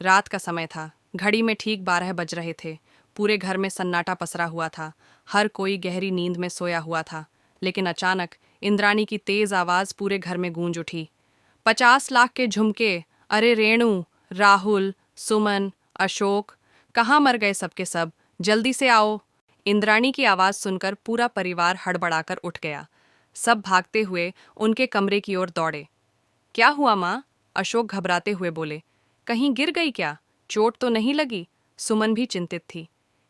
रात का समय था। घड़ी में ठीक 12 बज रहे थे। पूरे घर में सन्नाटा पसरा हुआ था। हर कोई गहरी नींद में सोया हुआ था। लेकिन अचानक इंद्राणी की तेज आवाज पूरे घर में गूंज उठी। 50 लाख के झुमके! अरे रेणु, राहुल, सुमन, अशोक, कहाँ मर गए सबके सब? जल्दी से आओ। इंद्राणी की आवाज सुनकर पूरा परिवार हड़बड़ाकर उठ गया। सब भागते हुए उनके कमरे की ओर दौड़े। क्या हुआ माँ? अशोक घबराते हुए बोले। कहीं गिर गई क्या? चोट तो नहीं लगी? सुमन भी चिंतित थी।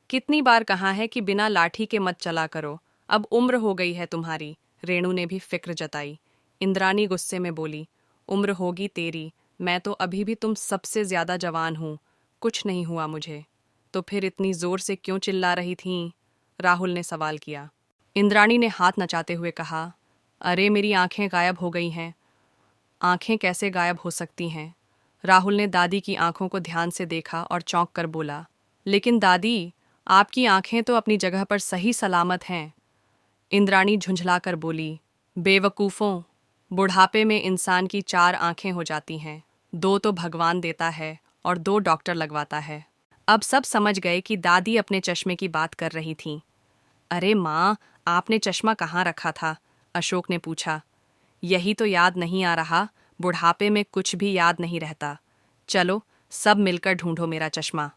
कितनी बार कहा है कि बिना लाठी के मत चला करो, अब उम्र हो गई है तुम्हारी। रेणु ने भी फिक्र जताई। इंद्राणी गुस्से में बोली, उम्र होगी तेरी, मैं तो अभी भी तुम सबसे ज्यादा जवान हूं। कुछ नहीं हुआ मुझे। तो फिर इतनी जोर से क्यों चिल्ला रही थीं? राहुल ने सवाल किया। इंद्राणी ने हाथ नचाते हुए कहा, अरे मेरी आंखें गायब हो गई हैं। आंखें कैसे गायब हो सकती हैं? राहुल ने दादी की आंखों को ध्यान से देखा और चौंक कर बोला, लेकिन दादी, आपकी आंखें तो अपनी जगह पर सही सलामत हैं। इंद्राणी झुंझलाकर बोली, बेवकूफ़ों, बुढ़ापे में इंसान की 4 आंखें हो जाती हैं। 2 तो भगवान देता है और 2 डॉक्टर लगवाता है। अब सब समझ गए कि दादी अपने चश्मे की बात कर रही थीं। अरे माँ, आपने चश्मा कहाँ रखा था? अशोक ने पूछा। यही तो याद नहीं आ रहा। बुढ़ापे में कुछ भी याद नहीं रहता। चलो, सब मिलकर ढूंढो मेरा चश्मा।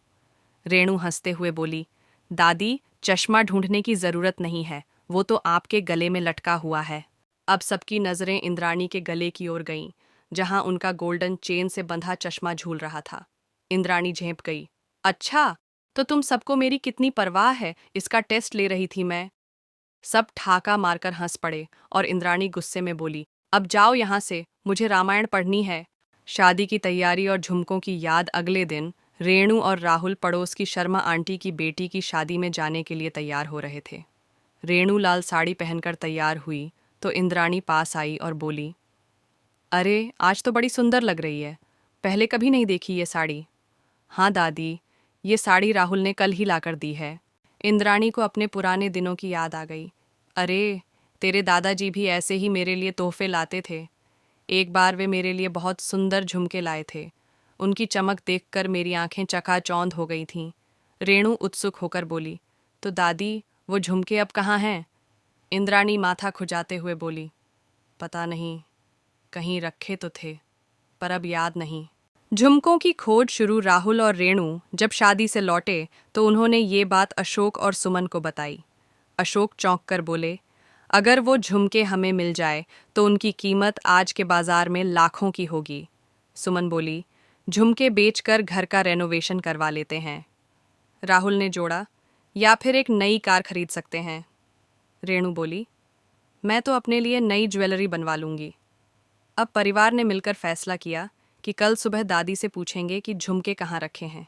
रेणु हंसते हुए बोली, दादी, चश्मा ढूंढने की जरूरत नहीं है, वो तो आपके गले में लटका हुआ है। अब सबकी नजरें इंद्राणी के गले की ओर गईं, जहां उनका गोल्डन चेन से बंधा चश्मा झूल रहा था। इंद्राणी झेंप गई। अच्छा, तो तुम सबको मेरी कितनी परवाह है, इसका टेस्ट ले रही थी मैं। सब ठाका मारकर हंस पड़े और इंद्राणी गुस्से में बोली, अब जाओ यहाँ से, मुझे रामायण पढ़नी है। शादी की तैयारी और झुमकों की याद अगले दिन रेणु और राहुल पड़ोस की शर्मा आंटी की बेटी की शादी में जाने के लिए तैयार हो रहे थे। रेणु लाल साड़ी पहनकर तैयार हुई तो इंद्राणी पास आई और बोली, अरे आज तो बड़ी सुंदर लग रही है, पहले कभी नहीं देखी ये साड़ी। हाँ दादी, ये साड़ी राहुल ने कल ही लाकर दी है। इंद्राणी को अपने पुराने दिनों की याद आ गई। अरे, तेरे दादाजी भी ऐसे ही मेरे लिए तोहफे लाते थे। एक बार वे मेरे लिए बहुत सुंदर झुमके लाए थे। उनकी चमक देखकर मेरी आंखें चकाचौंध हो गई थीं। रेणु उत्सुक होकर बोली, तो दादी, वो झुमके अब कहाँ हैं? इंद्राणी माथा खुजाते हुए बोली, पता नहीं, कहीं रखे तो थे, पर अब याद नहीं। झुमकों की खोज शुरू राहुल और रेणु जब शादी से लौटे तो उन्होंने ये बात अशोक और सुमन को बताई। अशोक चौंक कर बोले, अगर वो झुमके हमें मिल जाए तो उनकी कीमत आज के बाजार में लाखों की होगी। सुमन बोली, झुमके बेचकर घर का रेनोवेशन करवा लेते हैं। राहुल ने जोड़ा, या फिर एक नई कार खरीद सकते हैं। रेणु बोली, मैं तो अपने लिए नई ज्वेलरी बनवा लूंगी। अब परिवार ने मिलकर फैसला किया कि कल सुबह दादी से पूछेंगे कि झुमके कहाँ रखे हैं।